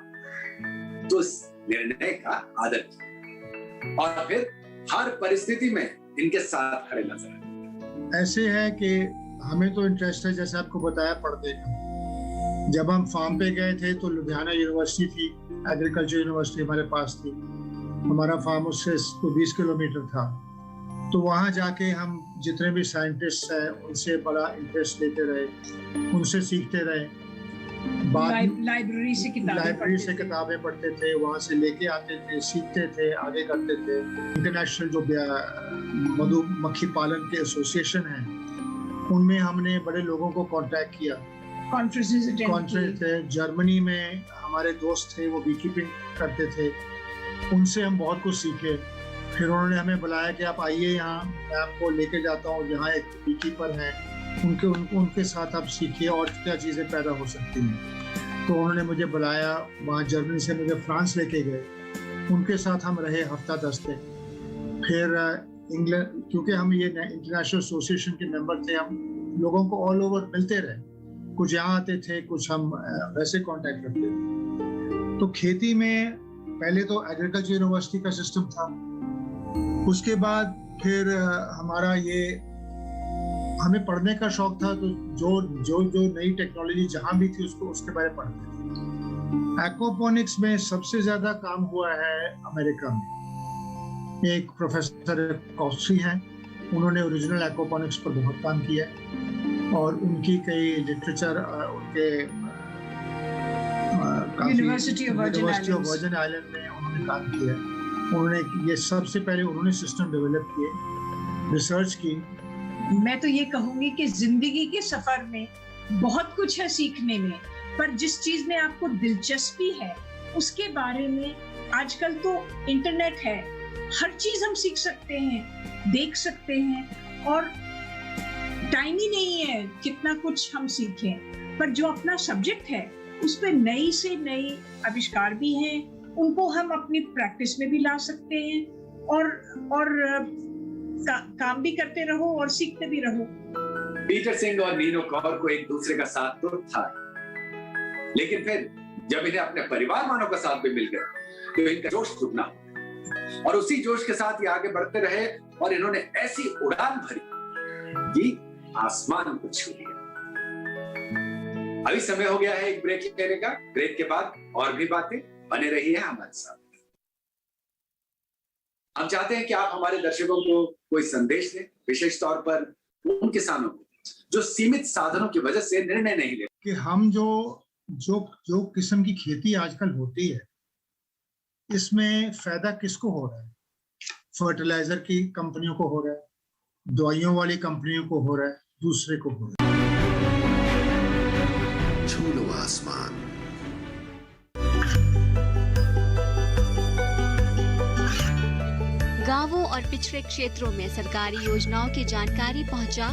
तो इस निर्णय का आदर किया और फिर हर परिस्थिति में इनके साथ खड़े नजर आए। ऐसे है कि हमें तो इंटरेस्ट है, जैसे आपको बताया, पढ़ने का। जब हम फार्म पे गए थे तो लुधियाना यूनिवर्सिटी थी, एग्रीकल्चर यूनिवर्सिटी हमारे पास थी। हमारा फार्म उससे 20 किलोमीटर था। तो वहाँ जाके हम जितने भी साइंटिस्ट हैं उनसे बड़ा इंटरेस्ट लेते रहे, उनसे सीखते रहे। लाइब्रेरी से किताबें पढ़ते थे, वहाँ से लेके आते थे, सीखते थे, आगे करते थे। इंटरनेशनल जो मधुमक्खी पालन के एसोसिएशन है उनमें हमने बड़े लोगों को कांटेक्ट किया, कॉन्फ्रेंस थे। जर्मनी में हमारे दोस्त थे, वो बी कीपिंग करते थे, उनसे हम बहुत कुछ सीखे। फिर उन्होंने हमें बुलाया कि आप आइए यहाँ, मैं आपको लेके जाता हूँ जहाँ एक बी कीपर है, उनके साथ आप सीखिए और क्या चीज़ें पैदा हो सकती हैं। तो उन्होंने मुझे बुलाया, वहाँ जर्मनी से मुझे फ्रांस लेके गए, उनके साथ हम रहे हफ्ता 10 दिन। फिर इंग्लैंड, क्योंकि हम ये इंटरनेशनल एसोसिएशन के मेंबर थे, हम लोगों को ऑल ओवर मिलते रहे, कुछ यहाँ आते थे, कुछ हम वैसे कांटेक्ट रखते थे। तो खेती में पहले तो एग्रीकल्चर यूनिवर्सिटी का सिस्टम था, उसके बाद फिर हमारा ये हमें पढ़ने का शौक था, तो जो नई टेक्नोलॉजी जहाँ भी थी उसके बारे में पढ़ते थे। एक्वापोनिक्स में सबसे ज्यादा काम हुआ है अमेरिका में। एक प्रोफेसर कॉस्ट्री हैं, उन्होंने ओरिजिनल एक्वापोनिक्स पर बहुत काम किया और उनकी कई लिटरेचर उनके यूनिवर्सिटी ऑफ वर्जिन आइलैंड में उन्होंने काम किया। उन्होंने ये सबसे पहले उन्होंने सिस्टम डेवलप किए, रिसर्च की। मैं तो ये कहूंगी कि जिंदगी के सफर में बहुत कुछ है सीखने में, पर जिस चीज में आपको दिलचस्पी है उसके बारे में आजकल तो इंटरनेट है, हर चीज हम सीख सकते हैं, देख सकते हैं, और टाइम ही नहीं है कितना कुछ हम सीखें। पर जो अपना सब्जेक्ट है उस पर नई से नई आविष्कार भी हैं, उनको हम अपनी प्रैक्टिस में भी ला सकते हैं और काम भी करते रहो और सीखते भी रहो। पीटर सिंह और नीनो कौर को एक दूसरे का साथ तो था, लेकिन फिर जब इन्हें अपने परिवार वालों का साथ भी मिल गया तो इनका जोश दुगना हो गया और उसी जोश के साथ ये आगे बढ़ते रहे और इन्होंने ऐसी उड़ान भरी कि आसमान को छू लिया। अभी समय हो गया है एक ब्रेक लेने का। ब्रेक के बाद और भी बातें, बने रही है हमारे साथ। हम चाहते हैं कि आप हमारे दर्शकों को कोई संदेश दें, विशेष तौर पर उन किसानों को जो सीमित साधनों की वजह से निर्णय नहीं ले। कि हम जो किस्म की खेती आजकल होती है, इसमें फायदा किसको हो रहा है? फर्टिलाइजर की कंपनियों को हो रहा है, दवाइयों वाली कंपनियों को हो रहा है, दूसरे को हो रहा है। छू लो आसमान। गांवों और पिछड़े क्षेत्रों में सरकारी योजनाओं की जानकारी पहुंचा।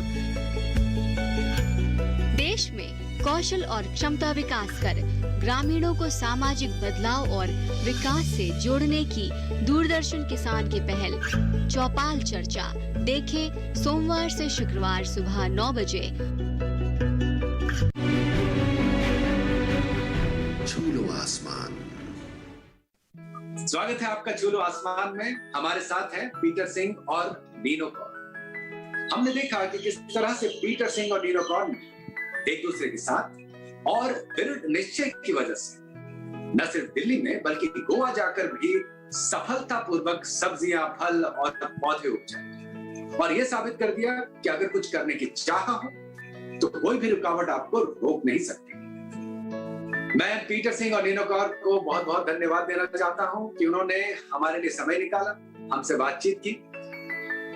देश में कौशल और क्षमता विकास कर ग्रामीणों को सामाजिक बदलाव और विकास से जोड़ने की दूरदर्शन किसान की पहल चौपाल चर्चा देखें सोमवार से शुक्रवार सुबह 9 बजे। छू लो आसमान। स्वागत है आपका छू लो आसमान में। हमारे साथ हैं पीटर सिंह और नीनो कौर। हमने देखा कि किस तरह से पीटर सिंह और नीनो कौर ने एक दूसरे के साथ और दृढ़ निश्चय की वजह से न सिर्फ दिल्ली में बल्कि गोवा जाकर भी सफलतापूर्वक सब्जियां, फल और पौधे उपजाए और यह साबित कर दिया कि अगर कुछ करने की चाह हो तो कोई भी रुकावट आपको रोक नहीं सकती। मैं पीटर सिंह और नीनो कौर को बहुत बहुत धन्यवाद देना चाहता हूं कि उन्होंने हमारे लिए समय निकाला, हमसे बातचीत की।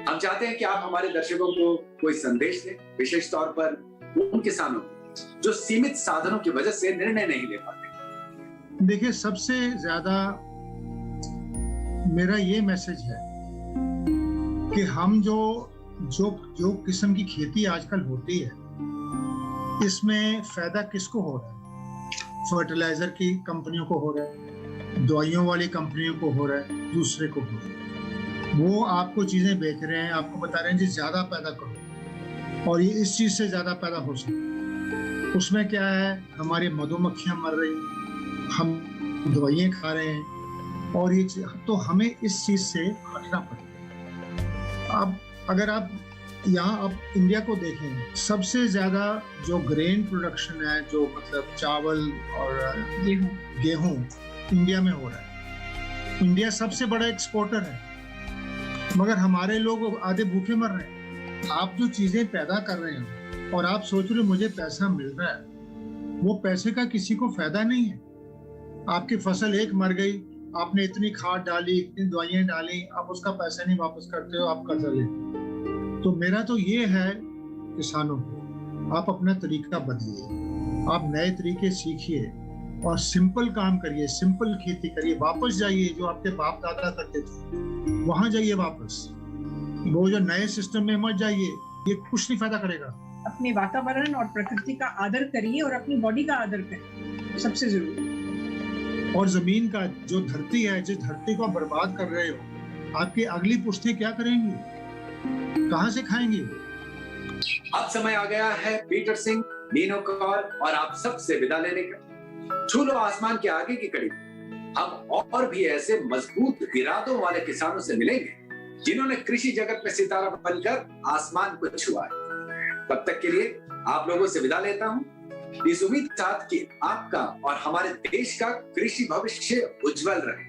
हम चाहते हैं कि आप हमारे दर्शकों को कोई संदेश दें, विशेष तौर पर उन किसानों को जो सीमित साधनों की वजह से निर्णय नहीं ले पाते। देखिए, सबसे ज्यादा मेरा ये मैसेज है कि हम जो किस्म की खेती आजकल होती है, इसमें फायदा किसको हो रहा है? फर्टिलाइजर की कंपनियों को हो रहा है, दवाइयों वाली कंपनियों को हो रहा है, दूसरे को हो रहा है। वो आपको चीजें बेच रहे हैं, आपको बता रहे हैं जी ज्यादा पैदा करो और ये इस चीज से ज्यादा पैदा हो सकता। उसमें क्या है, हमारी मधुमक्खियां मर रही, हम दवाइयां खा रहे हैं और ये तो हमें इस चीज से हटना पड़ेगा। अब अगर आप यहाँ आप इंडिया को देखें, सबसे ज्यादा जो ग्रेन प्रोडक्शन है, जो मतलब चावल और गेहूं इंडिया में हो रहा है। इंडिया सबसे बड़ा एक्सपोर्टर है, मगर हमारे लोग आधे भूखे मर रहे हैं। आप जो चीजें पैदा कर रहे हैं और आप सोच रहे हो मुझे पैसा मिल रहा है, वो पैसे का किसी को फायदा नहीं है। आपकी फसल एक मर गई, आपने इतनी खाद डाली, इतनी दवाइयां डाली, आप उसका पैसा नहीं वापस करते हो, आप कर्जा लेते हो। तो मेरा तो ये है किसानों को, आप अपना तरीका बदलिए, आप नए तरीके सीखिए और सिंपल काम करिए, सिंपल खेती करिए। वापस जाइए जो आपके बाप दादा करते थे, वहां जाइए वापस। वो जो नए सिस्टम में मत जाइए, ये कुछ नहीं फायदा करेगा। अपने वातावरण और प्रकृति का आदर करिए और अपनी बॉडी का आदर करिए, सबसे जरूरी। और जमीन का जो धरती है, जिस धरती को आप बर्बाद कर रहे हो, आपकी अगली पुश्तें क्या करेंगी, कहां से खाएंगे? अब समय आ गया है पीटर सिंह, नीनो कौर और आप सब से विदा लेने का। छू लो आसमान के आगे की कड़ी हम और भी ऐसे मजबूत इरादों वाले किसानों से मिलेंगे जिन्होंने कृषि जगत में सितारा बनकर आसमान को छुआ है। तब तक के लिए आप लोगों से विदा लेता हूं, इस उम्मीद के साथ कि आपका और हमारे देश का कृषि भविष्य उज्जवल रहे।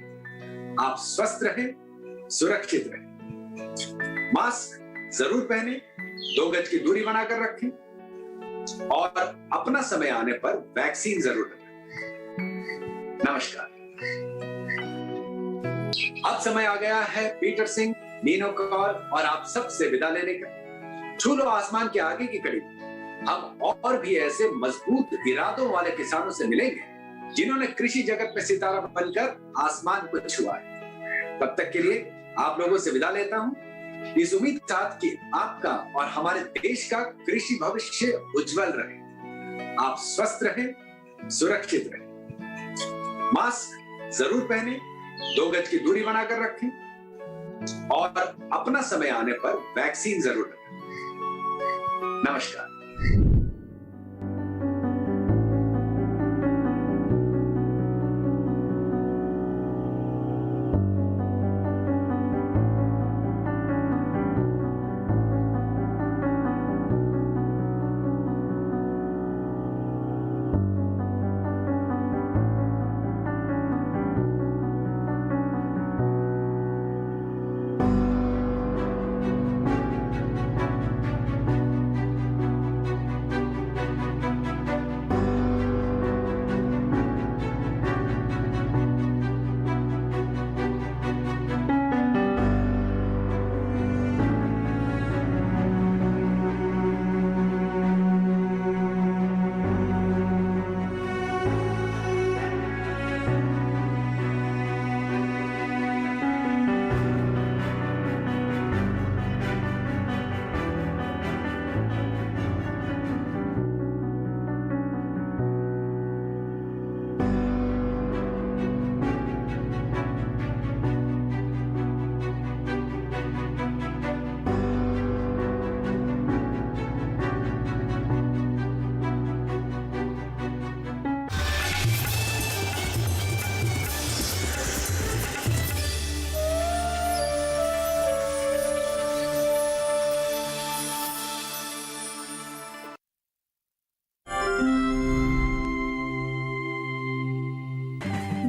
आप स्वस्थ रहें, सुरक्षित रहें, मास्क जरूर पहने, 2 गज की दूरी बनाकर रखें और अपना समय आने पर वैक्सीन जरूर लें। नमस्कार। अब समय आ गया है पीटर सिंह, नीनो कौर और आप सब से विदा लेने का। छू लो आसमान के आगे की कड़ी हम और भी ऐसे मजबूत इरादों वाले किसानों से मिलेंगे जिन्होंने कृषि जगत में सितारा बनकर आसमान को छुआ है। तब तक के लिए आप लोगों से विदा लेता हूं, इस उम्मीद के साथ कि आपका और हमारे देश का कृषि भविष्य उज्जवल रहे। आप स्वस्थ रहें, सुरक्षित रहें, मास्क जरूर पहने, 2 गज की दूरी बनाकर रखें और अपना समय आने पर वैक्सीन जरूर लें। नमस्कार।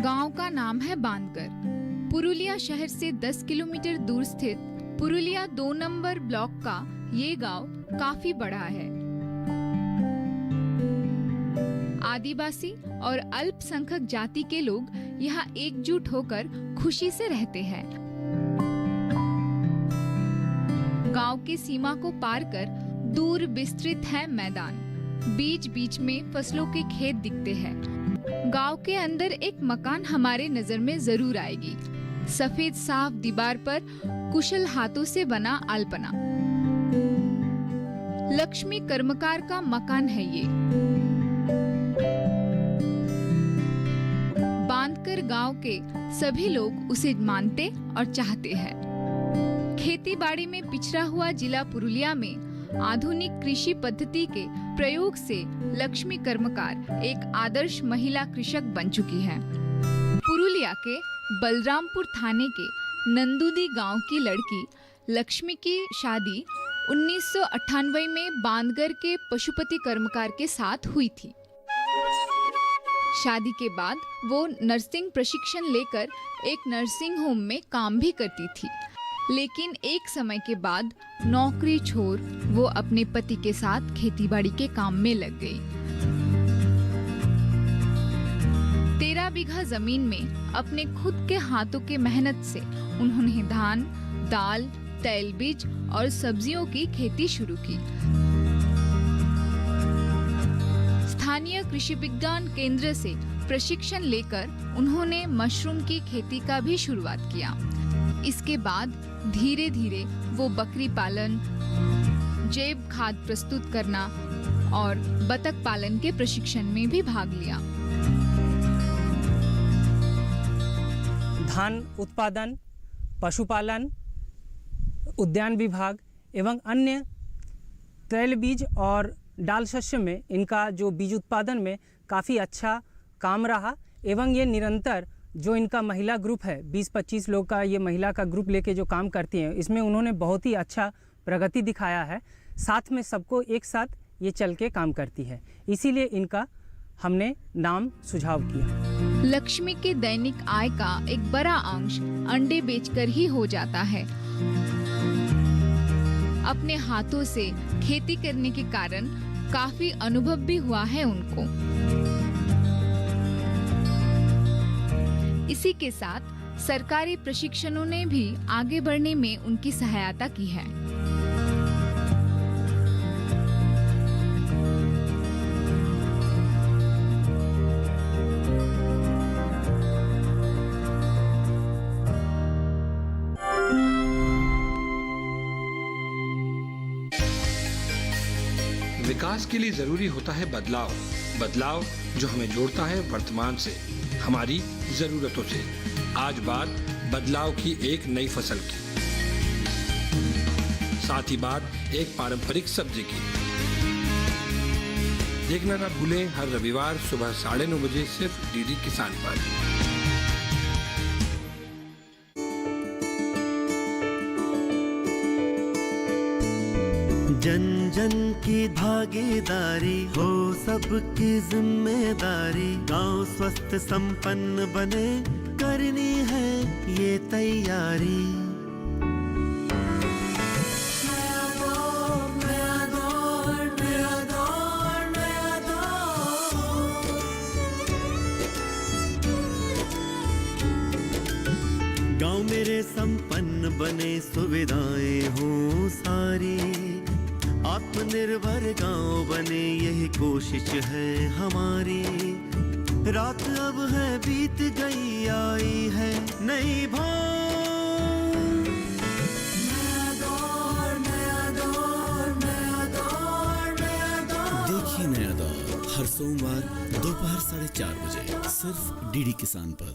गांव का नाम है बांदकर। पुरुलिया शहर से 10 किलोमीटर दूर स्थित पुरुलिया 2 नंबर ब्लॉक का ये गांव काफी बड़ा है। आदिवासी और अल्पसंख्यक जाति के लोग यहाँ एकजुट होकर खुशी से रहते हैं। गांव की सीमा को पार कर दूर विस्तृत है मैदान। बीच बीच में फसलों के खेत दिखते हैं। गांव के अंदर एक मकान हमारे नजर में जरूर आएगी। सफेद साफ दीवार पर कुशल हाथों से बना अल्पना। लक्ष्मी कर्मकार का मकान है ये। बांधकर गांव के सभी लोग उसे मानते और चाहते हैं। खेती बाड़ी में पिछड़ा हुआ जिला पुरुलिया में आधुनिक कृषि पद्धति के प्रयोग से लक्ष्मी कर्मकार एक आदर्श महिला कृषक बन चुकी है। पुरुलिया के बलरामपुर थाने के नंदुदी गांव की लड़की लक्ष्मी की शादी 1998 में बांदगर के पशुपति कर्मकार के साथ हुई थी। शादी के बाद वो नर्सिंग प्रशिक्षण लेकर एक नर्सिंग होम में काम भी करती थी, लेकिन एक समय के बाद नौकरी छोड़ वो अपने पति के साथ खेतीबाड़ी के काम में लग गई। 13 बीघा जमीन में अपने खुद के हाथों के मेहनत से उन्होंने धान, दाल, तैलबीज और सब्जियों की खेती शुरू की। स्थानीय कृषि विज्ञान केंद्र से प्रशिक्षण लेकर उन्होंने मशरूम की खेती का भी शुरुआत किया। इसके बाद धीरे धीरे वो बकरी पालन, जैव खाद प्रस्तुत करना और बतख पालन के प्रशिक्षण में भी भाग लिया। धान उत्पादन, पशुपालन, उद्यान विभाग एवं अन्य तैल बीज और डाल शस्य में इनका जो बीज उत्पादन में काफ़ी अच्छा काम रहा एवं ये निरंतर जो इनका महिला ग्रुप है 20-25 लोग का ये महिला का ग्रुप लेके जो काम करती हैं, इसमें उन्होंने बहुत ही अच्छा प्रगति दिखाया है। साथ में सबको एक साथ ये चल के काम करती है, इसीलिए इनका हमने नाम सुझाव किया। लक्ष्मी के दैनिक आय का एक बड़ा अंश अंडे बेचकर ही हो जाता है। अपने हाथों से खेती करने के कारण काफी अनुभव भी हुआ है उनको। इसी के साथ सरकारी प्रशिक्षणों ने भी आगे बढ़ने में उनकी सहायता की है। विकास के लिए जरूरी होता है बदलाव। बदलाव जो हमें जोड़ता है वर्तमान से, हमारी जरूरतों से। आज बात बदलाव की एक नई फसल की, साथ ही बात एक पारंपरिक सब्जी की। देखना ना भूलें हर रविवार सुबह 9:30 बजे सिर्फ डीडी किसान पर। जन जन की भागीदारी हो, सबकी जिम्मेदारी। गांव स्वस्थ संपन्न बने, करनी है ये तैयारी। नया दौर, नया दौर, नया दौर, नया दौर। गांव मेरे संपन्न बने, सुविधाएं हों सारी। आत्मनिर्भर गांव बने, यही कोशिश है हमारी। रात अब है बीत गई, आई है नई भोर। नया दौर, नया दौर, नया दौर, नया दौर। देखिए नया दौर हर सोमवार दोपहर 4:30 बजे सिर्फ डीडी किसान पर।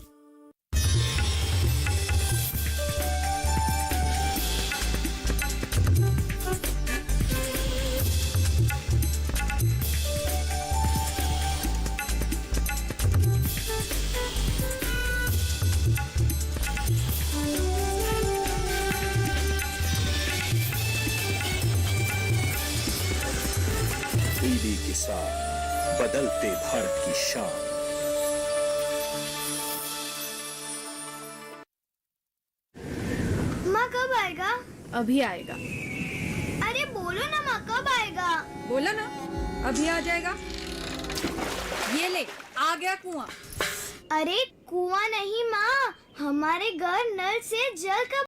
डीडी किसान, बदलते भारत की शान। आएगा? अभी आएगा। अरे बोलो ना माँ, कब आएगा? बोला ना, अभी आ जाएगा। ये ले, आ गया कुआं। अरे कुआं नहीं माँ, हमारे घर नल से जल का